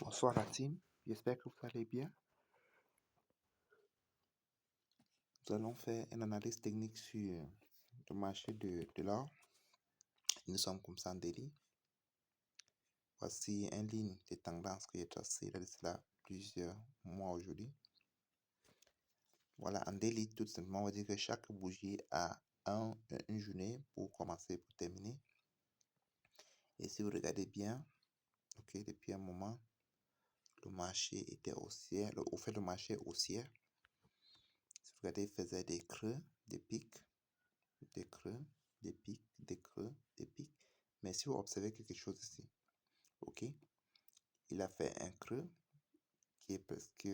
Bonsoir la team, j'espère que vous allez bien. Nous allons faire une analyse technique sur le marché de l'or. Nous sommes comme ça en daily. Voici une ligne de tendance que j'ai tracée là de cela plusieurs mois aujourd'hui. Voilà, en daily, tout simplement, on va dire que chaque bougie a une journée pour commencer, pour terminer. Et si vous regardez bien, ok, depuis un moment, le marché était haussier. Au fait, le marché est haussier. Si vous regardez, il faisait des creux, des pics, des creux, des pics, des creux, des pics. Mais si vous observez quelque chose ici, ok, il a fait un creux qui est presque,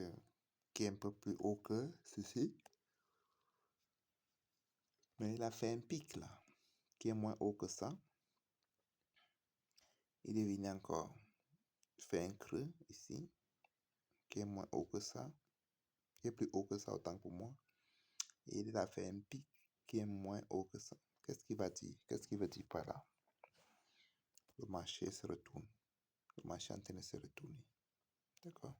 qui est un peu plus haut que ceci, mais il a fait un pic là, qui est moins haut que ça. Il est venu encore faire un creux ici, qui est moins haut que ça, qui est plus haut que ça autant pour moi. Et il a fait un pic qui est moins haut que ça. Qu'est-ce qu'il va dire? Qu'est-ce qu'il veut dire par là? Le marché se retourne. Le marché est en train de se retourner. D'accord?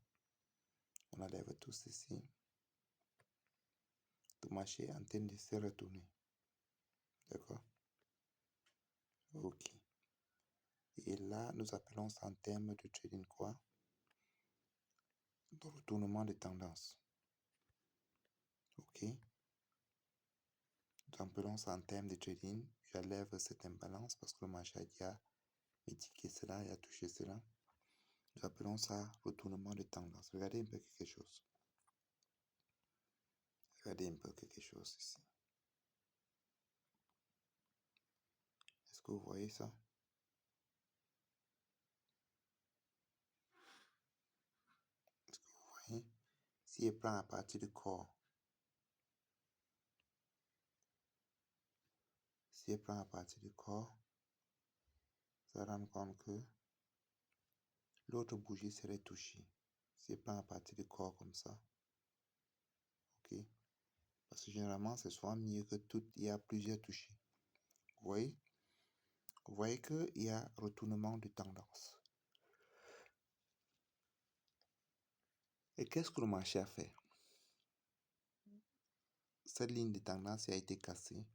On enlève tout ceci. Le marché est en train de se retourner. D'accord? Ok. Et là, nous appelons ça en termes de trading quoi? De retournement de tendance. Ok? Nous appelons ça en termes de trading. J'enlève cette imbalance parce que le marché a déjà médiqué cela et a touché cela. Nous appelons ça retournement de tendance. Regardez un peu quelque chose. Regardez un peu quelque chose ici. Est-ce que vous voyez ça? Est-ce que vous voyez? Si je prends à partir du corps, si je prends à partir du corps, ça rend compte que l'autre bougie serait touchée. Si je prends à partir du corps comme ça, ok? Parce que généralement, c'est souvent mieux que tout, il y a plusieurs touchés. Vous voyez? Vous voyez qu'il y a retournement de tendance. Et qu'est-ce que le marché a fait? Cette ligne de tendance a été cassée.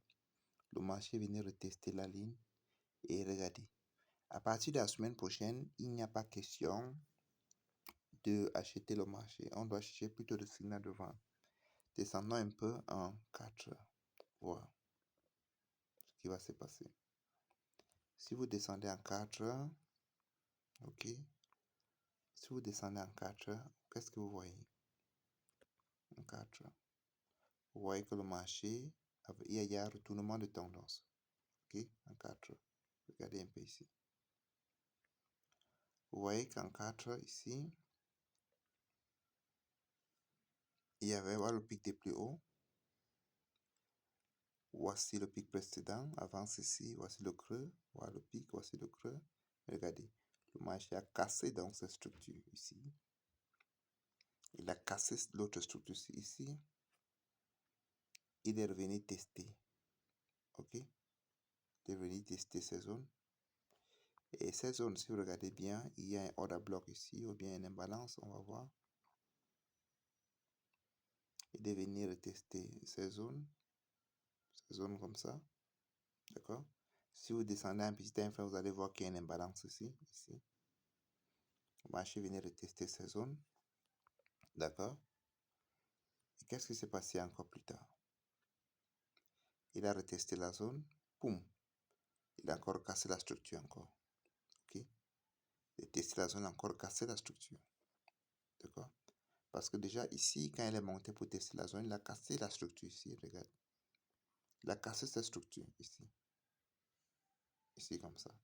Le marché venait retester la ligne et regardez. À partir de la semaine prochaine, il n'y a pas question de acheter le marché. On doit chercher plutôt le signal de vente. Descendons un peu en 4 heures. Voilà ce qui va se passer. Si vous descendez en 4 heures, ok. Si vous descendez en 4 heures, qu'est-ce que vous voyez? En 4 heures. Vous voyez que le marché, il y a un retournement de tendance. Ok, en 4 heures. Regardez un peu ici. Vous voyez qu'en 4 heures ici, il y avait voilà, le pic des plus hauts. Voici le pic précédent. Avant ceci, voici le creux. Voilà le pic, voici le creux. Regardez, le marché a cassé dans cette structure ici. Il a cassé l'autre structure ici. Il est revenu tester. Ok? Il est revenu tester ces zones. Et ces zones, si vous regardez bien, il y a un order block ici ou bien une imbalance, on va voir. Il est venu retester ces zones comme ça. D'accord? Si vous descendez un petit time frame, vous allez voir qu'il y a une imbalance ici. Le marché venait retester ces zones. D'accord? Et qu'est-ce qui s'est passé encore plus tard? Il a retesté la zone. Boum! Il a encore cassé la structure encore. Ok? Il a testé la zone, encore cassé la structure. D'accord? Parce que déjà ici, quand il est monté pour tester la zone, il a cassé la structure ici. Regarde. Il a cassé cette structure ici. Ici comme ça.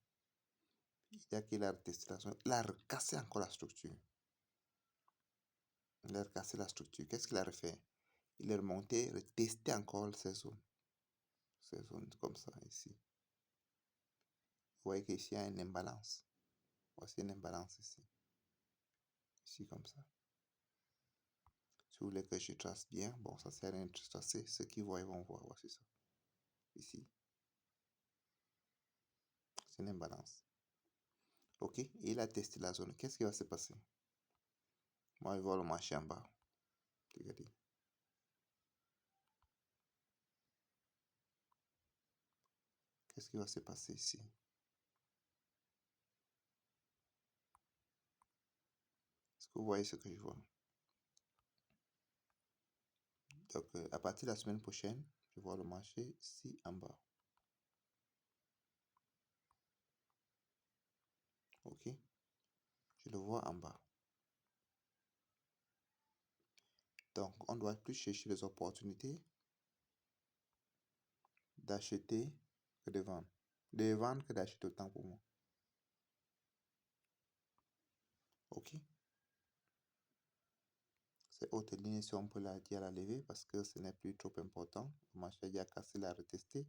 Dès qu'il a retesté la zone, il a recassé encore la structure. Il a recassé la structure. Qu'est-ce qu'il a refait? Il est remonté, retesté encore ces zones. Ces zones comme ça ici. Vous voyez qu'ici, il y a une imbalance. Voici une imbalance ici. Ici comme ça. Si vous voulez que je trace bien, bon, ça sert à rien de tracer. Ceux qui voient, ils vont voir. Voici ça. Ici. C'est une imbalance. Ok, il a testé la zone. Qu'est-ce qui va se passer? Moi, je vois le marché en bas. Regardez. Qu'est-ce qui va se passer ici? Est-ce que vous voyez ce que je vois? Donc, à partir de la semaine prochaine, je vois le marché ici en bas. OK? Je le vois en bas. Donc, on doit plus chercher les opportunités d'acheter que de vendre. De vendre que d'acheter autant pour moi. OK? Ces hautes lignes, si on peut la dire à la lever parce que ce n'est plus trop important. Le marché a déjà cassé, la retesté.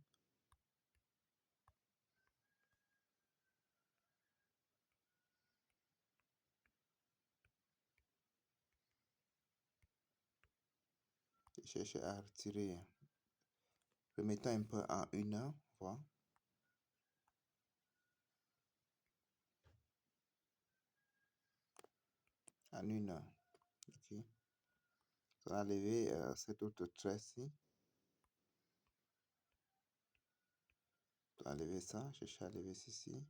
Je cherche à retirer. Remettons un peu en 1 heure, voilà. En 1 heure. OK? On va lever cette autre tresse-ci. On va lever ça. Chercher à lever ceci.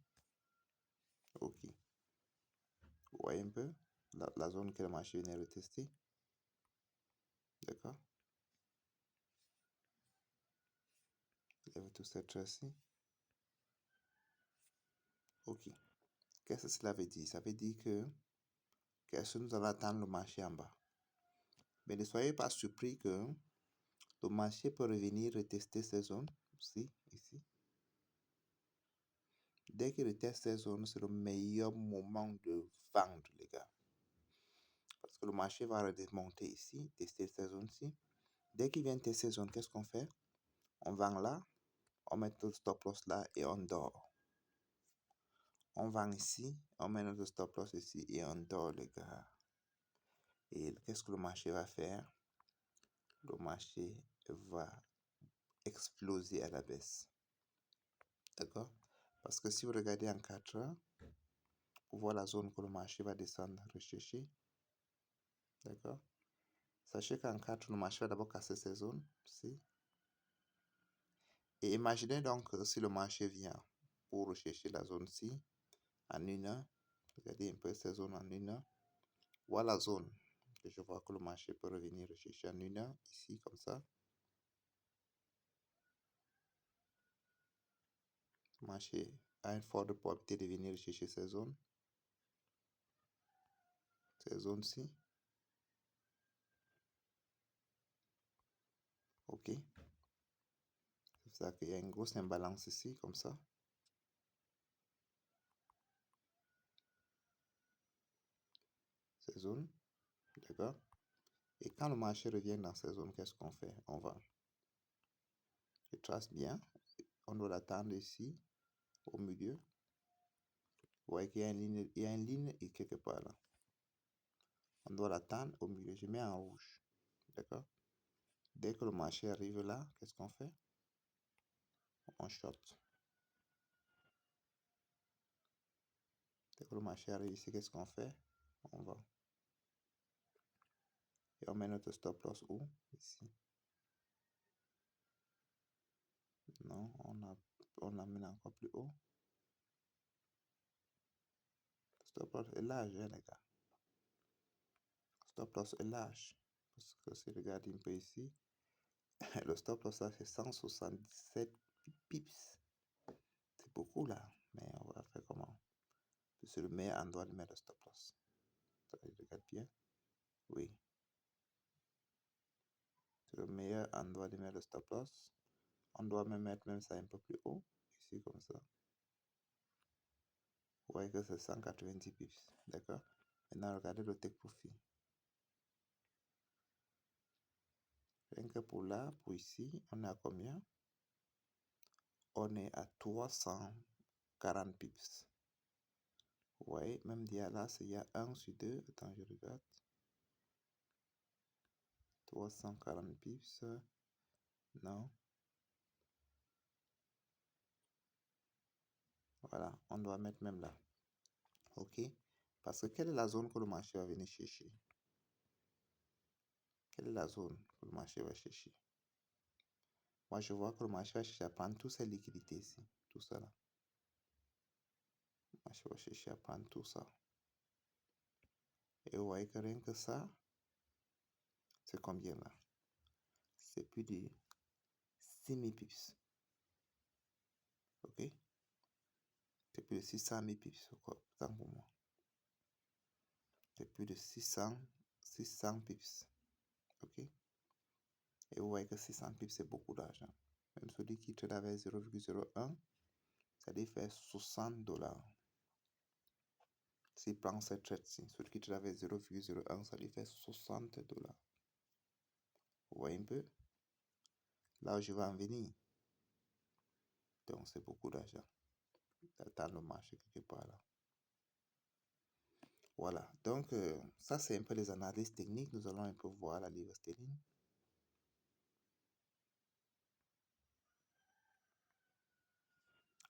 OK. Vous voyez un peu la zone que le marché vient de retester. D'accord? Lève tout cette tresse-ci. OK. Qu'est-ce que cela veut dire? Ça veut dire que nous allons attendre le marché en bas. Mais ne soyez pas surpris que le marché peut revenir retester ces zones aussi, ici. Dès qu'il reteste ces zones, c'est le meilleur moment de vendre, les gars. Parce que le marché va remonter ici, tester ces zones-ci. Dès qu'il vient tester ces zones, qu'est-ce qu'on fait? On vend là, on met notre stop loss là et on dort. On vend ici, on met notre stop loss ici et on dort, les gars. Et qu'est-ce que le marché va faire? Le marché va exploser à la baisse. D'accord? Parce que si vous regardez en 4 heures, vous voyez la zone que le marché va descendre, rechercher. D'accord? Sachez qu'en 4, le marché va d'abord casser ces zones. Ici. Et imaginez donc si le marché vient pour rechercher la zone-ci en 1 heure. Regardez un peu ces zones en 1 heure. Voilà la zone que je vois que le marché peut revenir rechercher en 1 heure. Ici, comme ça. Le marché a une forte probabilité de venir rechercher ces zones. Ces zones-ci. OK. C'est ça qu'il y a une grosse imbalance ici, comme ça. Ces zones. D'accord? Et quand le marché revient dans ces zones, qu'est-ce qu'on fait? On va. Je trace bien. On doit l'attendre ici, au milieu. Vous voyez qu'il y a une ligne et quelque part là. On doit l'attendre au milieu. Je mets en rouge. D'accord? Dès que le marché arrive là, qu'est-ce qu'on fait? On short. Dès que le marché arrive ici, qu'est-ce qu'on fait? On va. Et on met notre stop loss où? Ici. Non, on l'amène encore plus haut. Stop loss est large, hein, les gars. Stop loss est large. Parce que si vous regardez un peu ici, le stop loss là, c'est 177 pips. C'est beaucoup là. Mais on va faire comment? C'est le meilleur endroit de mettre le stop loss. Regarde bien. Oui. C'est le meilleur endroit de mettre le stop loss. On doit même mettre même ça un peu plus haut. Ici, comme ça. Vous voyez que c'est 190 pips. D'accord? Maintenant, regardez le take profit. Rien que pour là, pour ici, on est à combien? On est à 340 pips. Vous voyez, même là, il y a 1 sur 2. Attends, je regarde. 340 pips. Non. Voilà, on doit mettre même là. OK? Parce que quelle est la zone que le marché va venir chercher? Quelle est la zone que le marché va chercher? Moi, je vois que le marché va chercher à prendre toutes ces liquidités ici. Tout ça là. Le marché va chercher à prendre tout ça. Et vous voyez que rien que ça, c'est combien là? C'est plus de 6000 pips. Ok? C'est plus de 600 000 pips. Quoi, tant pour moi. C'est plus de 600 pips. Ok? Et vous voyez que 600 pips, c'est beaucoup d'argent. Même celui qui trade avec 0,01, ça lui fait 60 dollars. S'il prend cette trade-ci, celui qui trade avec 0,01, ça lui fait 60 dollars. Vous voyez un peu? Là où je vais en venir. Donc, c'est beaucoup d'argent. Dans le marché quelque part là. Voilà. Donc, ça, c'est un peu les analyses techniques. Nous allons un peu voir la livre sterling.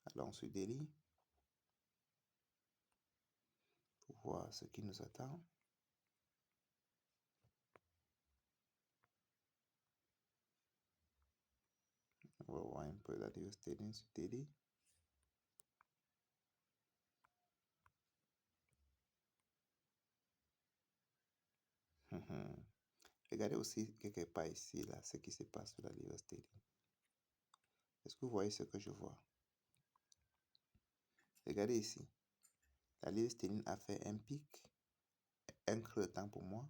Allons sur Daily pour voir ce qui nous attend. On va voir un peu la livre sterling sur Daily. Regardez aussi quelque part ici, là, ce qui se passe sur la livre sterling. Est-ce que vous voyez ce que je vois? Regardez ici. La livre sterling a fait un pic, un creux temps pour moi.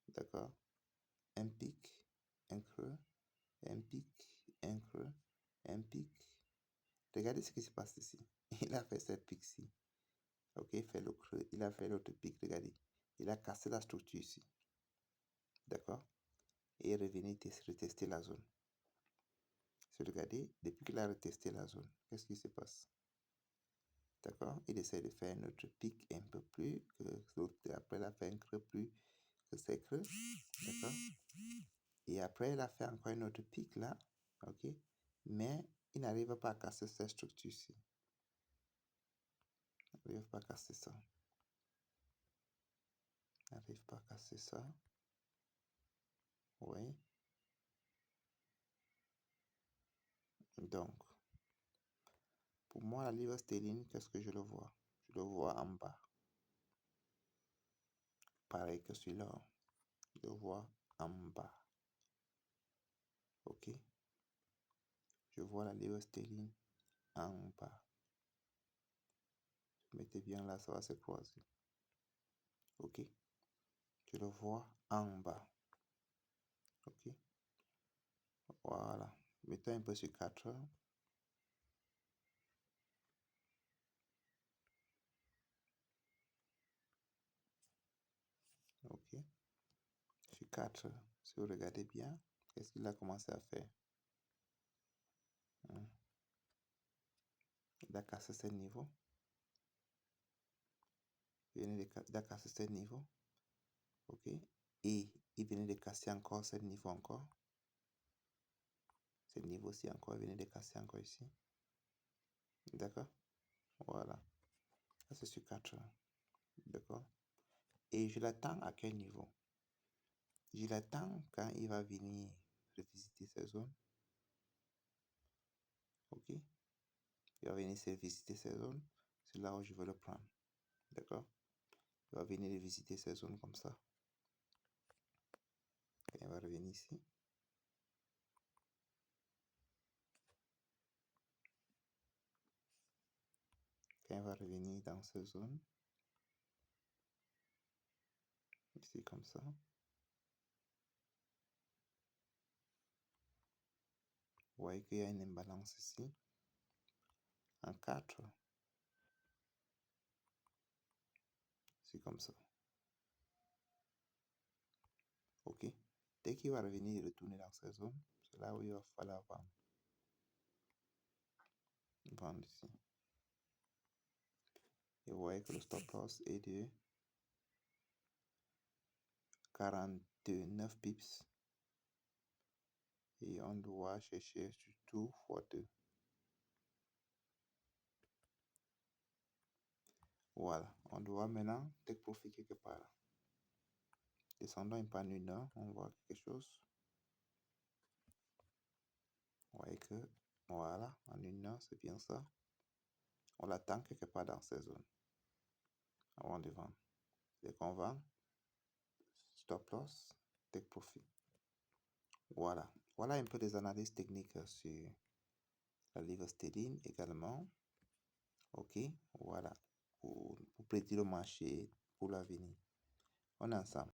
D'accord? Un pic, un creux, un pic, un creux, un pic. Regardez ce qui se passe ici. Il a fait cette pic-ci. Ok, il fait le creux. Il a fait l'autre pic. Regardez. Il a cassé la structure ici. D'accord? Et il est revenu retester la zone. Si vous regardez, depuis qu'il a retesté la zone, qu'est-ce qui se passe? D'accord? Il essaie de faire un autre pic un peu plus que l'autre. Après, il a fait un creux plus que ces creux. D'accord? Et après, il a fait encore un autre pic là. Ok? Mais il n'arrive pas à casser cette structure-ci. Il n'arrive pas à casser ça. Il n'arrive pas à casser ça. Oui. Donc, pour moi, la livre sterling, qu'est-ce que je le vois? Je le vois en bas. Pareil que celui-là. Je le vois en bas. Ok? Je vois la livre sterling en bas. Mettez bien là, ça va se croiser. Ok? Je le vois en bas. Ok? Voilà. Mettons un peu sur 4 heures. Ok? Sur 4 heures. Si vous regardez bien, qu'est-ce qu'il a commencé à faire? Il a cassé ce niveau. Il a cassé ce niveau. Ok? Et il venait de casser encore ce niveau encore. Ce niveau-ci encore, il venait de casser encore ici. D'accord? Voilà. Ça, c'est sur 4 heures. D'accord? Et je l'attends à quel niveau? Je l'attends quand il va venir revisiter ces zones. Ok? Il va venir visiter ces zones. C'est là où je veux le prendre. D'accord? Il va venir visiter ces zones comme ça. Et il va revenir ici. Quand il va revenir dans ces zones, ici comme ça, vous voyez qu'il y a une imbalance ici, en 4, c'est comme ça. Ok? Dès qu'il va revenir, retourner dans ces zones, c'est là où il va falloir vendre. Vendre ici. Et vous voyez que le stop loss est de 49 pips. Et on doit chercher surtout x2. Voilà, on doit maintenant take profit quelque part. Descendons un peu en 1 heure, on voit quelque chose. Vous voyez que, voilà, en 1 heure, c'est bien ça. On l'attend quelque part dans ces zones avant de vendre. Dès qu'on vend, stop loss, take profit. Voilà. Voilà un peu des analyses techniques sur la livre sterling également. OK, voilà. Pour prédire le marché pour l'avenir. On est ensemble.